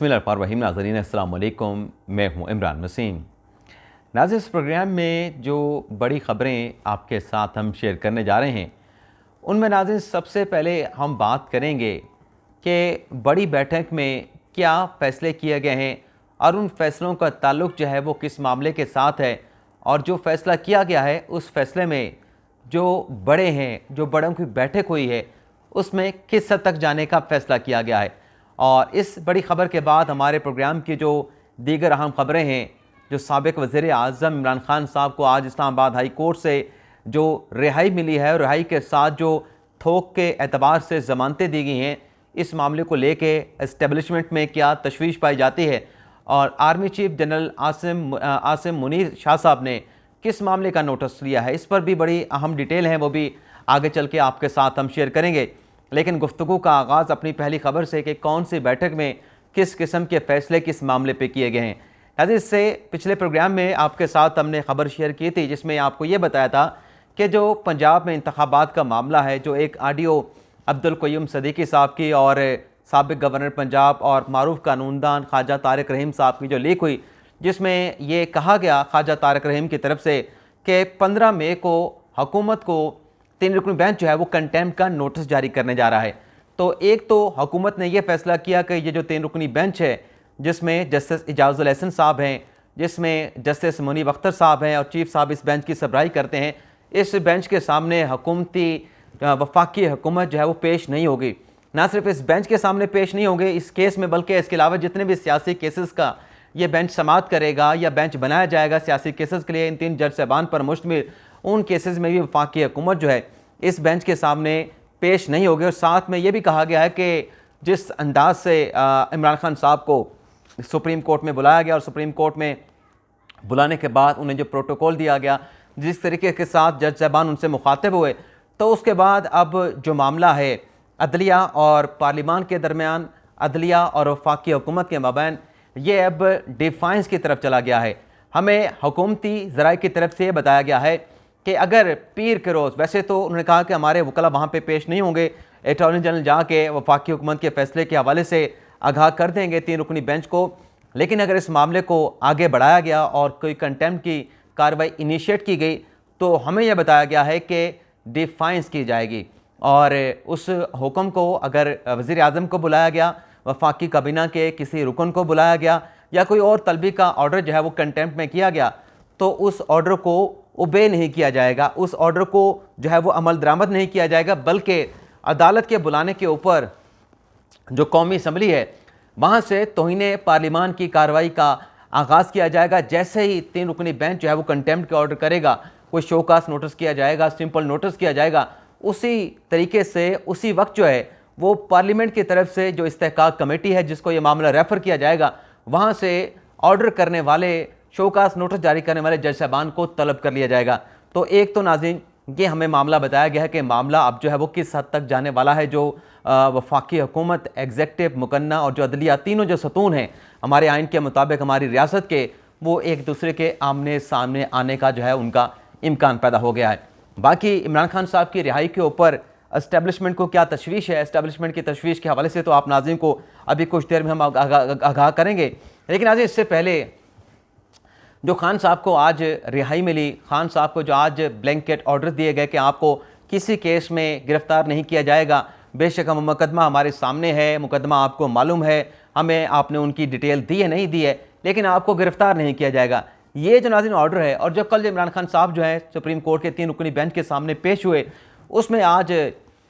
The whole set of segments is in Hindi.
बिस्मिल्लाहिर्रहमानिर्रहीम। नाज़रीन अस्सलाम वालेकुम, मैं हूँ इमरान वसीम। नाज़रीन, इस प्रोग्राम में जो बड़ी ख़बरें आपके साथ हम शेयर करने जा रहे हैं उनमें नाज़रीन सबसे पहले हम बात करेंगे कि बड़ी बैठक में क्या फ़ैसले किए गए हैं और उन फ़ैसलों का ताल्लुक़ जो है वो किस मामले के साथ है, और जो फ़ैसला किया गया है उस फ़ैसले में जो बड़े हैं, जो बड़ों की बैठक हुई है उसमें किस हद तक जाने का फ़ैसला किया गया है। और इस बड़ी ख़बर के बाद हमारे प्रोग्राम की जो दीगर अहम ख़बरें हैं, जो साबिक़ वज़ीर आज़म इमरान ख़ान साहब को आज इस्लामाबाद हाई कोर्ट से जो रिहाई मिली है और रिहाई के साथ जो थोक के एतबार से ज़मानतें दी गई हैं, इस मामले को लेके इस्टेब्लिशमेंट में क्या तशवीश पाई जाती है और army chief general Asim Munir Shah साहब ने किस मामले का नोटिस लिया है, इस पर भी बड़ी अहम डिटेल है, वो भी आगे चल के आपके साथ हम शेयर करेंगे। लेकिन गुफ्तगू का आगाज़ अपनी पहली खबर से कि कौन सी बैठक में किस किस्म के फ़ैसले किस मामले पे किए गए हैं। यानी इससे पिछले प्रोग्राम में आपके साथ हमने खबर शेयर की थी जिसमें आपको ये बताया था कि जो पंजाब में इंतखाबात का मामला है, जो एक ऑडियो अब्दुल क़य्यूम सिद्दीकी साहब की और साबिक़ गवर्नर पंजाब और मारूफ कानूनदान ख्वाजा तारिक रहीम साहब की जो लीक हुई, जिसमें ये कहा गया ख्वाजा तारिक रहीम की तरफ से कि 15 मई को हुकूमत को 3 रुकनी बेंच जो है वो कंटेम्प्ट का नोटिस जारी करने जा रहा है। तो एक तो हुकूमत ने यह फैसला किया कि ये जो 3 रुकनी बेंच है, जिसमें जस्टिस इजाज़ुल एहसन साहब हैं, जिसमें जस्टिस मुनीब अख्तर साहब हैं और चीफ साहब इस बेंच की सरबराही करते हैं, इस बेंच के सामने हुकूमती वफाकी हुकूमत जो है वो पेश नहीं होगी। ना सिर्फ इस बेंच के सामने पेश नहीं होंगे इस केस में, बल्कि इसके अलावा जितने भी सियासी केसेस का ये बेंच समाअत करेगा या बेंच बनाया जाएगा सियासी केसेस के लिए, इन 3 जज साहबान पर मुश्तमिल, उन केसेस में भी वफाकी हुकूमत जो है इस बेंच के सामने पेश नहीं होगी। और साथ में ये भी कहा गया है कि जिस अंदाज से इमरान खान साहब को सुप्रीम कोर्ट में बुलाया गया और सुप्रीम कोर्ट में बुलाने के बाद उन्हें जो प्रोटोकॉल दिया गया, जिस तरीके के साथ जज साहबान उनसे मुखातिब हुए, तो उसके बाद अब जो मामला है अदलिया और पार्लिमान के दरमियान, अदलिया और वफाकी हुकूमत के माबैन, ये अब डिफाइंस की तरफ चला गया है। हमें हुकूमती ज़राए की तरफ से बताया गया है कि अगर पीर के रोज़, वैसे तो उन्होंने कहा कि हमारे वकला वहाँ पे पेश नहीं होंगे, अटॉर्नी जनरल जाके वफाकी हुकूमत के फ़ैसले के हवाले से आगाह कर देंगे 3 रुकनी बेंच को, लेकिन अगर इस मामले को आगे बढ़ाया गया और कोई कंटेम्प्ट की कार्रवाई इनिशिएट की गई तो हमें यह बताया गया है कि डिफाइंस की जाएगी और उस हुक्म को अगर वज़ीर आज़म को बुलाया गया, वफाकी काबीना के किसी रुकन को बुलाया गया या कोई और तलबी का ऑर्डर जो है वो कंटेम्प्ट में किया गया, तो उस ऑर्डर को ओबे नहीं किया जाएगा, उस ऑर्डर को जो है वो अमल दरामद नहीं किया जाएगा, बल्कि अदालत के बुलाने के ऊपर जो कौमी असम्बली है वहाँ से तौहीन पार्लिमान की कार्रवाई का आगाज़ किया जाएगा। जैसे ही 3 रुकनी बेंच जो है वो कंटेम्प्ट के ऑर्डर करेगा, कोई शोकास नोटिस किया जाएगा, सिंपल नोटिस किया जाएगा, उसी तरीके से उसी वक्त जो है वो पार्लियामेंट की तरफ से जो इस्तेहकाक कमेटी है जिसको ये मामला रेफ़र किया जाएगा, वहाँ से ऑर्डर करने वाले, शोकास नोटिस जारी करने वाले जज साहबान को तलब कर लिया जाएगा। तो एक तो नाज़रीन ये हमें मामला बताया गया है कि मामला अब जो है वो किस हद तक जाने वाला है। जो वफाकी हुकूमत, एग्जेक्टिव, मुकन्ना और जो अदलिया, तीनों जो सतून हैं हमारे आइन के मुताबिक हमारी रियासत के, वो एक दूसरे के आमने सामने आने का जो है उनका इम्कान पैदा हो गया है। बाकी इमरान खान साहब की रिहाई के ऊपर एस्टेब्लिशमेंट को क्या तशवीश है, एस्टेब्लिशमेंट की तशवीश के हवाले से तो आप नाज़रीन को अभी कुछ देर में हम आगाह करेंगे। लेकिन नाज़रीन इससे पहले जो खान साहब को आज रिहाई मिली, खान साहब को जो आज ब्लैंकेट ऑर्डर दिए गए कि आपको किसी केस में गिरफ़्तार नहीं किया जाएगा, बेशक हम मुकदमा हमारे सामने है, मुकदमा आपको मालूम है, हमें आपने उनकी डिटेल दी है नहीं दी है, लेकिन आपको गिरफ़्तार नहीं किया जाएगा, ये जो नाज़रीन ऑर्डर है। और जो कल इमरान खान साहब जो है सुप्रीम कोर्ट के 3 रुकनी बेंच के सामने पेश हुए, उसमें आज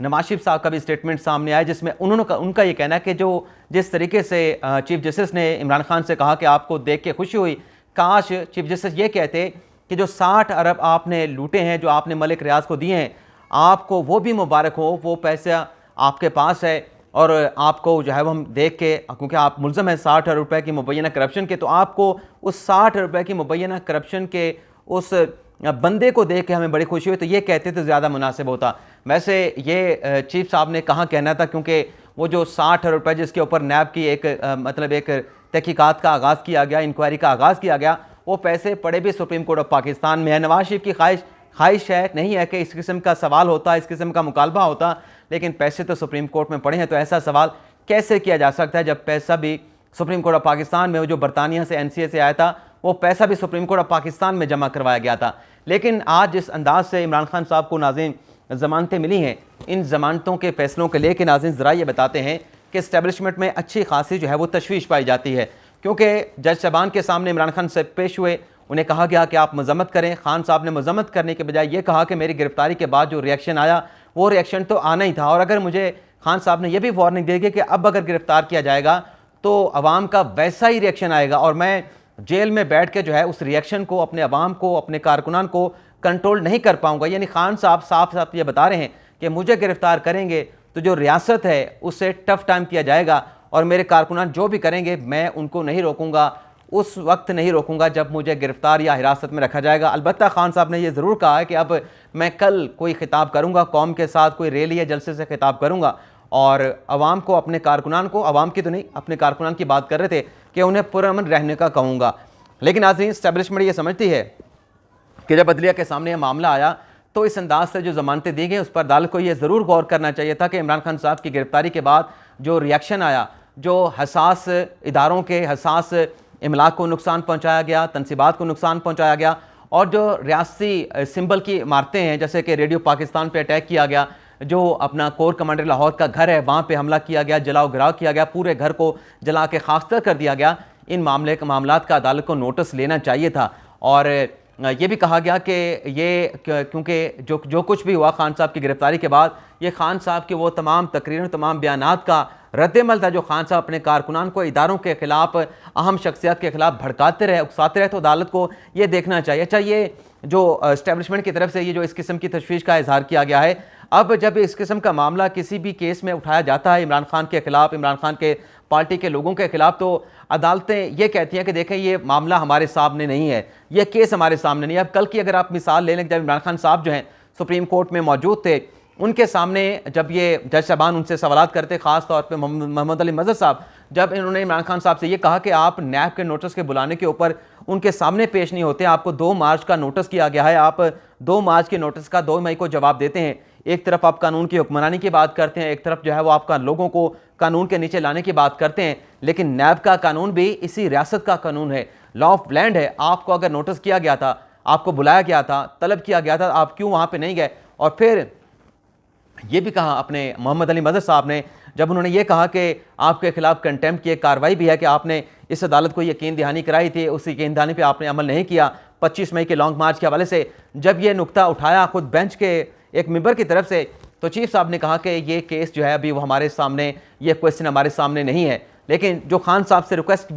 नवाज शरीफ साहब का भी स्टेटमेंट सामने आया जिसमें उनका ये कहना है कि जो जिस तरीके से चीफ जस्टिस ने इमरान खान से कहा कि आपको देख के खुशी हुई, काश चीफ जस्टिस ये कहते कि जो 60 अरब आपने लूटे हैं, जो आपने मलिक रियाज को दिए हैं, आपको वो भी मुबारक हो, वो पैसा आपके पास है और आपको जो है वो हम देख के, क्योंकि आप मुल्ज़म हैं 60 अरब रुपये की मुबैना करप्शन के, तो आपको उस 60 अरब रुपये की मुबैना करप्शन के उस बंदे को देख के हमें बड़ी खुशी हुई, तो ये कहते तो ज़्यादा मुनासिब होता। वैसे ये चीफ साहब ने कहाँ कहना था, क्योंकि वो जो 60 अरब रुपये जिसके ऊपर नैब की एक मतलब एक तहकीकात का आगाज़ किया गया, इंक्वायरी का आगाज़ किया गया, वो पैसे पड़े भी सुप्रीम कोर्ट ऑफ पाकिस्तान में है। नवाज शरीफ की ख्वाहिश है नहीं है कि इस किस्म का सवाल होता, इस किस्म का मुकालबा होता, लेकिन पैसे तो सुप्रीम कोर्ट में पड़े हैं। तो ऐसा सवाल कैसे किया जा सकता है जब पैसा भी सुप्रीम कोर्ट ऑफ पाकिस्तान में जो बरतानिया से NCA से आया था वो पैसा भी सुप्रीम कोर्ट ऑफ पाकिस्तान में जमा करवाया गया था। लेकिन आज जिस अंदाज से इमरान खान साहब को नाज़रीन ज़मानतें मिली हैं, इन ज़मानतों के फैसलों के लेकर नाज़रीन ज़रा ये बताते हैं कि इस्टेब्लिशमेंट में अच्छी खासी जो है वो तशवीश पाई जाती है, क्योंकि जज साहबान के सामने इमरान खान से पेश हुए, उन्हें कहा गया कि आप मजम्मत करें। खान साहब ने मजम्मत करने के बजाय ये कहा कि मेरी गिरफ्तारी के बाद जो रिएक्शन आया वो रिएक्शन तो आना ही था, और अगर मुझे खान साहब ने यह भी वार्निंग दी गई कि अब अगर गिरफ्तार किया जाएगा तो अवाम का वैसा ही रिएक्शन आएगा और मैं जेल में बैठ के जो है उस रिएक्शन को, अपने अवाम को, अपने कारकुनान को कंट्रोल नहीं कर पाऊंगा। यानी खान साहब साफ साफ ये बता रहे हैं कि मुझे गिरफ्तार करेंगे तो जो रियासत है उससे टफ टाइम किया जाएगा और मेरे कारकुनान जो भी करेंगे मैं उनको नहीं रोकूंगा, उस वक्त नहीं रोकूंगा जब मुझे गिरफ्तार या हिरासत में रखा जाएगा। अलबत्ता खान साहब ने यह ज़रूर कहा है कि अब मैं कल कोई खिताब करूंगा, कौम के साथ कोई रैली या जलसे से खिताब करूंगा और अवाम को, अपने कारकुनान को, अवाम की तो नहीं, अपने कारकुनान की बात कर रहे थे कि उन्हें पुरअमन रहने का कहूँगा। लेकिन आज इस्टेब्लिशमेंट ये समझती है कि जब अदलिया के सामने यह मामला आया तो इस अंदाज से जो ज़मानतें दी गई उस पर अदालत को यह ज़रूर गौर करना चाहिए था कि इमरान खान साहब की गिरफ्तारी के बाद जो रिएक्शन आया, जो हसास इदारों के हसास इमलाक को नुकसान पहुँचाया गया, तनसीबात को नुकसान पहुँचाया गया और जो रियासती सिंबल की इमारतें हैं, जैसे कि रेडियो पाकिस्तान पर अटैक किया गया, जो अपना कोर कमांडर लाहौर का घर है वहाँ पे हमला किया गया, जलाओ गिराव किया गया, पूरे घर को जला के खाकतर कर दिया गया। इन मामलात का अदालत को नोटिस लेना चाहिए था और ये भी कहा गया कि ये क्योंकि जो कुछ भी हुआ खान साहब की गिरफ्तारी के बाद, ये खान साहब के वो तमाम तकरीरों, तमाम बयानात का रद्दमल था जो खान साहब अपने कारकुनान को इदारों के खिलाफ, अहम शख्सियात के खिलाफ भड़काते रहे, उकसाते रहे। तो अदालत को ये देखना चाहिए। अच्छा, ये जो इस्टेब्लिशमेंट की तरफ से ये जो इस किस्म की तशवीश का इजहार किया गया है, अब जब इस किस्म का मामला किसी भी केस में उठाया जाता है इमरान खान के खिलाफ, इमरान खान के पार्टी के लोगों के खिलाफ, तो अदालतें ये कहती हैं कि देखें ये मामला हमारे सामने नहीं है, ये केस हमारे सामने नहीं है। अब कल की अगर आप मिसाल ले लें, जब इमरान खान साहब जो हैं सुप्रीम कोर्ट में मौजूद थे, उनके सामने जब ये जज साहबान उनसे सवाल करते, ख़ास तौर पर मोहम्मद अली मजहर साहब, जब इन्होंने इमरान खान साहब से ये कहा कि आप नैब के नोटिस के बुलाने के ऊपर उनके सामने पेश नहीं होते, आपको 2 मार्च का नोटिस किया गया है, आप 2 मार्च के नोटिस का 2 मई को जवाब देते हैं। एक तरफ आप कानून की हुक्मरानी की बात करते हैं, एक तरफ जो है वो आपका लोगों को कानून के नीचे लाने की बात करते हैं, लेकिन नैब का कानून भी इसी रियासत का कानून है, लॉ ऑफ लैंड है। आपको अगर नोटिस किया गया था, आपको बुलाया गया था, तलब किया गया था, आप क्यों वहाँ पे नहीं गए? और फिर ये भी कहा अपने मोहम्मद अली मजहर साहब ने, जब उन्होंने ये कहा कि आपके खिलाफ कंटेम्प्ट की एक कार्रवाई भी है कि आपने इस अदालत को यकीन दहानी कराई थी, उस यकीन दहानी पे आपने अमल नहीं किया 25 मई के लॉन्ग मार्च के हवाले से, जब ये नुक्ता उठाया खुद बेंच के एक मेंबर की तरफ से, तो चीफ साहब ने कहा कि ये केस जो है अभी वो हमारे सामने, ये क्वेश्चन हमारे सामने नहीं है। लेकिन जो खान साहब से रिक्वेस्ट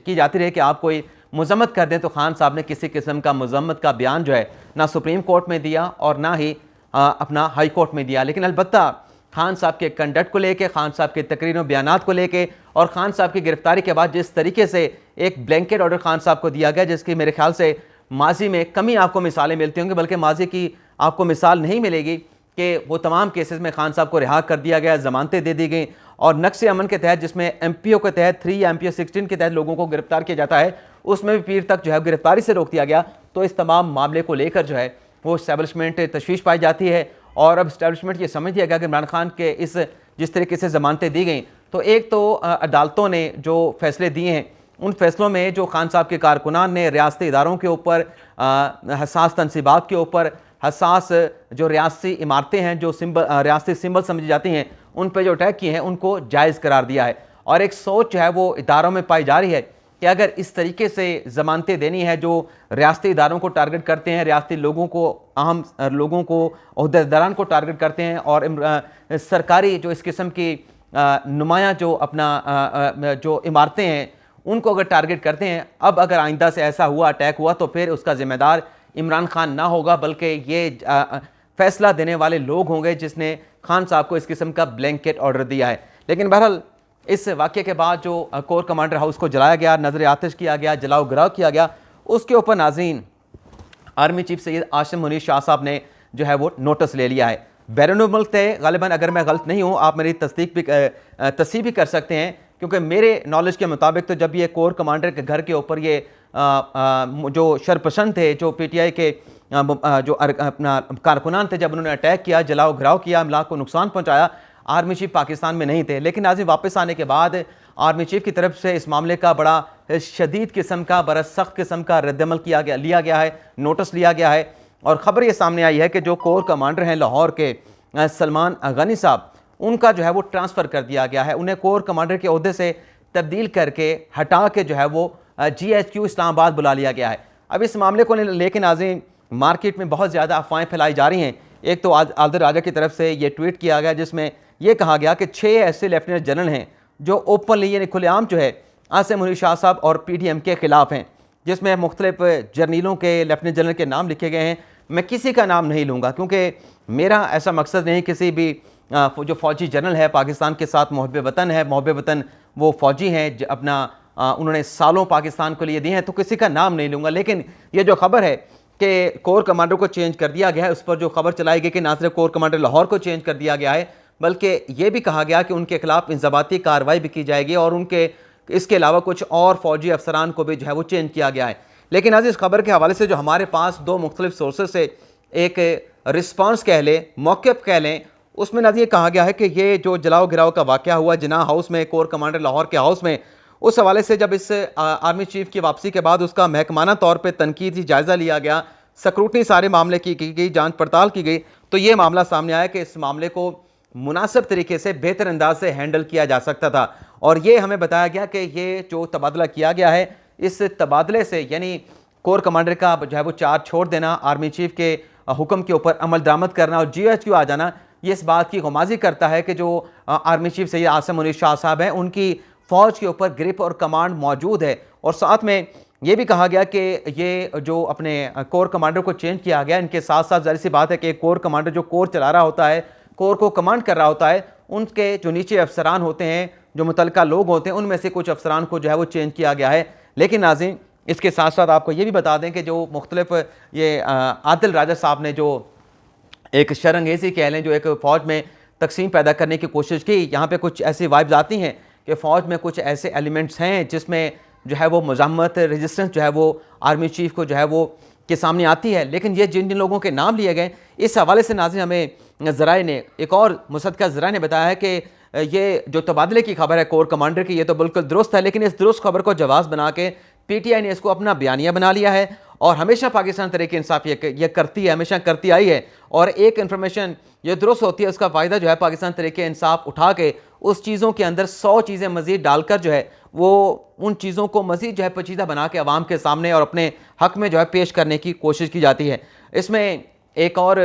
की जाती रही कि आप कोई मजम्मत कर दें, तो खान साहब ने किसी किस्म का मजम्मत का बयान जो है ना सुप्रीम कोर्ट में दिया और ना ही अपना हाई कोर्ट में दिया। लेकिन अलबत्ता खान साहब के कंडक्ट को लेके, खान साहब के तकरीरों बयानात को लेके और खान साहब की गिरफ्तारी के बाद जिस तरीके से एक ब्लैंकेट ऑर्डर खान साहब को दिया गया, जिसकी मेरे ख्याल से माजी में कमी आपको मिसालें मिलती होंगी, बल्कि माजी की आपको मिसाल नहीं मिलेगी कि वो तमाम केसेस में खान साहब को रिहा कर दिया गया, ज़मानतें दे दी गई और नक्श अमन के तहत, जिसमें MPO के तहत 3 या MPO 16 के तहत लोगों को गिरफ्तार किया जाता है, उसमें भी पीर तक जो है गिरफ्तारी से रोक दिया गया। तो इस तमाम मामले को लेकर जो है वो इस्टेब्लिशमेंट तशवीश पाई जाती है और अब इस्टेब्लिशमेंट ये समझ लिया गया कि इमरान खान के इस जिस तरीके से ज़मानतें दी गई, तो एक तो अदालतों ने जो फैसले दिए हैं, उन फैसलों में जो खान साहब के कारकुनान ने रियासती इदारों के ऊपर, हसास तनसीबात के ऊपर, हसास जो रियासती इमारतें हैं, जो रियासती सिंबल समझी जाती हैं, उन पर जो अटैक किए हैं, उनको जायज़ करार दिया है। और एक सोच जो है वो इदारों में पाई जा रही है कि अगर इस तरीके से ज़मानतें देनी है जो रियासती इदारों को टारगेट करते हैं, रियासती लोगों को, अहम लोगों को, ओहदेदारान को टारगेट करते हैं और सरकारी जो इस किस्म की नुमाया जो अपना जो इमारतें हैं उनको अगर टारगेट करते हैं, अब अगर आइंदा से ऐसा हुआ, अटैक हुआ, तो फिर उसका ज़िम्मेदार इमरान खान ना होगा, बल्कि ये फैसला देने वाले लोग होंगे जिसने खान साहब को इस किस्म का ब्लैंकेट ऑर्डर दिया है। लेकिन बहरहाल इस वाक़े के बाद जो कोर कमांडर हाउस को जलाया गया, नजर आतिश किया गया, जलाओ गिराव किया गया, उसके ऊपर नाज़रीन आर्मी चीफ सैयद आसिम मुनीर शाह साहब ने जो है वो नोटिस ले लिया है। बैरून मुल्क थे ग़ालिबन, अगर मैं गलत नहीं हूँ, आप मेरी तस्दीक भी कर सकते हैं, क्योंकि मेरे नॉलेज के मुताबिक तो जब ये कोर कमांडर के घर के ऊपर ये जो शरपसंद थे, जो PTI के जो अपना कारकुनान थे, जब उन्होंने अटैक किया, जलाओ घिराव किया, अमलाक को नुकसान पहुँचाया, आर्मी चीफ पाकिस्तान में नहीं थे। लेकिन आज वापस आने के बाद आर्मी चीफ की तरफ से इस मामले का बड़ा शदीद किस्म का, बड़ा सख्त किस्म का रद्दमल लिया गया है, नोटिस लिया गया है। और ख़बर ये सामने आई है कि जो कोर कमांडर हैं लाहौर के सलमान गनी साहब, उनका जो है वो ट्रांसफ़र कर दिया गया है। उन्हें कोर कमांडर के ओहदे से तब्दील करके हटा के जो है वो GHQ इस्लामाबाद बुला लिया गया है। अब इस मामले को लेकिन नाज़रीन मार्केट में बहुत ज़्यादा अफवाहें फैलाई जा रही हैं। एक तो आदिल राजा की तरफ से ये ट्वीट किया गया जिसमें यह कहा गया कि 6 ऐसे लेफ्टिनेंट जनरल हैं जो ओपनली यानी खुलेआम जो है आसिम मुनीर शाह साहब और PDM के ख़िलाफ़ हैं, जिसमें मुख्तलिफ जर्नलों के लेफ्टिनेंट जनरल के नाम लिखे गए हैं। मैं किसी का नाम नहीं लूँगा क्योंकि मेरा ऐसा मकसद नहीं, किसी भी जो फ़ौजी जनरल है पाकिस्तान के साथ मुहब्ब वतन है, मुहब्ब वतन वो फ़ौजी हैं अपना उन्होंने सालों पाकिस्तान को लिए दिए हैं, तो किसी का नाम नहीं लूँगा। लेकिन ये जो खबर है कि कोर कमांडर को चेंज कर दिया गया है, उस पर जो खबर चलाई गई कि ना सिर्फ कोर कमांडर लाहौर को चेंज कर दिया गया है बल्कि ये भी कहा गया कि उनके खिलाफ इंज़बाती कार्रवाई भी की जाएगी और उनके इसके अलावा कुछ और फौजी अफसरान को भी जो है वो चेंज किया गया है। लेकिन आज इस खबर के हवाले से जो हमारे पास 2 मुख्तलिफ सोर्सेज से एक रिस्पांस कह लें, मौक़िफ़ कह लें, उसमें ना ये कहा गया है कि ये जो जलाओ गिराओ का वाक़या हुआ जिन्ना हाउस में, कोर कमांडर लाहौर के हाउस में, उस हवाले से जब इस आर्मी चीफ की वापसी के बाद उसका महकमाना तौर पर तनकीदी जायज़ा लिया गया, स्क्रूटनी सारे मामले की गई, जांच पड़ताल की गई, तो ये मामला सामने आया कि इस मामले को मुनासिब तरीके से बेहतर अंदाज से हैंडल किया जा सकता था। और ये हमें बताया गया कि ये जो तबादला किया गया है, इस तबादले से यानी कोर कमांडर का जो है वो चार्ज छोड़ देना, आर्मी चीफ के हुक्म के ऊपर अमल दरामद करना और GHQ आ जाना, ये इस बात की गुमाजी करता है कि जो आर्मी चीफ सैयद आसिम मुनीर शाह साहब हैं उनकी फ़ौज के ऊपर ग्रिप और कमांड मौजूद है। और साथ में ये भी कहा गया कि ये जो अपने कोर कमांडर को चेंज किया गया, इनके साथ साथ जाहिर सी बात है कि कोर कमांडर जो कोर चला रहा होता है, कोर को कमांड कर रहा होता है, उनके जो नीचे अफसरान होते हैं, जो मुतल्लिका लोग होते हैं, उनमें से कुछ अफसरान को जो है वो चेंज किया गया है। लेकिन नाज़रीन इसके साथ साथ आपको ये भी बता दें कि जो मुख्तलिफ ये आदिल राजा साहब ने जो एक शरंगेज़ी कह लें, जो एक फ़ौज में तकसीम पैदा करने की कोशिश की, यहाँ पे कुछ ऐसी वाइब्स आती हैं कि फ़ौज में कुछ ऐसे एलिमेंट्स हैं जिसमें जो है वो मुज़ाहमत, रेजिस्टेंस जो है वो आर्मी चीफ को जो है वो के सामने आती है। लेकिन ये जिन जिन लोगों के नाम लिए गए, इस हवाले से नाज़रीन हमें ज़राए ने, एक और मुसद्दक़ा ज़राए ने बताया है कि ये जो तबादले की खबर है कोर कमांडर की, ये तो बिल्कुल दुरुस्त है, लेकिन इस दुरुस्त खबर को जवाब बना के PTI ने इसको अपना बयानिया बना लिया है। और हमेशा पाकिस्तान तहरीक इंसाफ ये करती है, हमेशा करती आई है। और एक इन्फॉर्मेशन ये दुरुस्त होती है, उसका फ़ायदा जो है पाकिस्तान तहरीक इंसाफ उठा के उस चीज़ों के अंदर 100 चीज़ें मज़ीद डालकर जो है वो उन चीज़ों को मज़ीद जो है पेचीदा बना के अवाम के सामने और अपने हक़ में जो है पेश करने की कोशिश की जाती है। इसमें एक और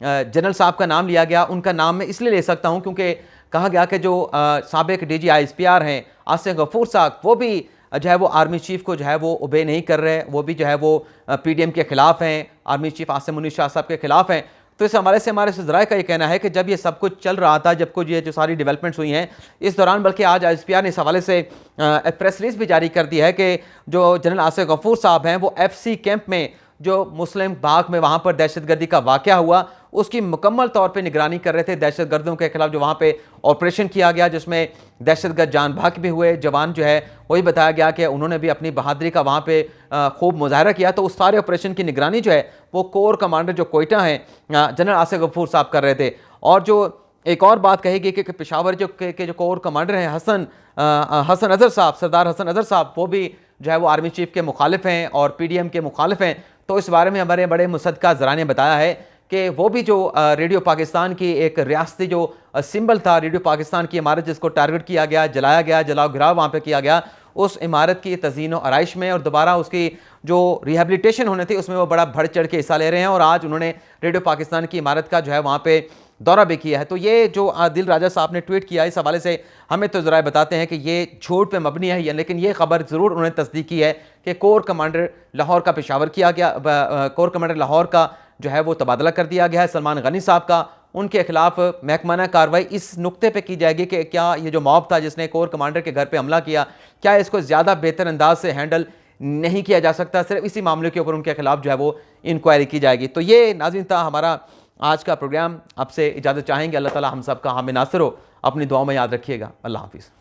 जनरल साहब का नाम लिया गया, उनका नाम मैं इसलिए ले सकता हूँ क्योंकि कहा गया कि जो साबिक़ DG ISPR हैं आसिम गफूर साहब, वो भी जो है वो आर्मी चीफ को जो है वो ओबे नहीं कर रहे, वो भी जो है वो PDM के ख़िलाफ़ हैं, आर्मी चीफ आसिम मुनीर शाह साहब के ख़िलाफ़ हैं। तो इस हवाले से हमारे ज़राए का ये कहना है कि जब ये सब कुछ चल रहा था, जब कुछ ये जो सारी डेवलपमेंट्स हुई हैं इस दौरान, बल्कि आज ISPR ने इस हवाले से प्रेस रिलीज़ भी जारी कर दी है कि जो जनरल आसिम गफूर साहब हैं वो FC कैंप में जो मुस्लिम बाग में वहाँ पर दहशतगर्दी का वाक़या हुआ उसकी मुकम्मल तौर पे निगरानी कर रहे थे। दहशतगर्दों के खिलाफ जो वहाँ पे ऑपरेशन किया गया जिसमें दहशतगर्द जान भाग भी हुए, जवान जो है वही बताया गया कि उन्होंने भी अपनी बहादुरी का वहाँ पे खूब मुजाहरा किया। तो उस सारे ऑपरेशन की निगरानी जो है वो कोर कमांडर जो कोयटा हैं जनरल आसिम गफूर साहब कर रहे थे। और जो एक और बात कहेगी कि पेशावर जो कोर कमांडर हैं हसन अज़हर साहब, सरदार हसन अज़हर साहब, वो भी जो है वो आर्मी चीफ के मुखालिफ हैं और PDM के मुखालिफ हैं। तो इस बारे में हमारे बड़े मुसद्दक़ा ज़राए ने बताया है कि वो भी जो रेडियो पाकिस्तान की एक रियासती जो सिंबल था, रेडियो पाकिस्तान की इमारत जिसको टारगेट किया गया, जलाया गया, जलाओ गिराव वहाँ पे किया गया, उस इमारत की तज़ीन व आराइश में और दोबारा उसकी जो रिहेबिलिटेशन होने थी उसमें वो बड़ा बढ़ चढ़ के हिस्सा ले रहे हैं। और आज उन्होंने रेडियो पाकिस्तान की इमारत का जो है वहाँ पे दौरा भी किया है। तो ये जो आदिल राजा साहब ने ट्वीट किया, इस हवाले से हमें तो ज़राए बताते हैं कि ये झूठ पे मबनी है, लेकिन ये खबर ज़रूर उन्होंने तस्दीक की है कि कोर कमांडर लाहौर का पेशावर किया गया, कोर कमांडर लाहौर का जो है वो तबादला कर दिया गया है सलमान गनी साहब का। उनके खिलाफ महकमाना कार्रवाई इस नुक्ते पे की जाएगी कि क्या ये जो मॉब था जिसने कोर कमांडर के घर पे हमला किया, क्या इसको ज़्यादा बेहतर अंदाज से हैंडल नहीं किया जा सकता, सिर्फ इसी मामले के ऊपर उनके खिलाफ जो है वो इंक्वायरी की जाएगी। तो ये नाज़रीन था हमारा आज का प्रोग्राम। आपसे इजाज़त चाहेंगे। अल्लाह ताला हम सब का हामी नासिर हो। अपनी दुआ में याद रखिएगा। अल्लाह हाफिज़।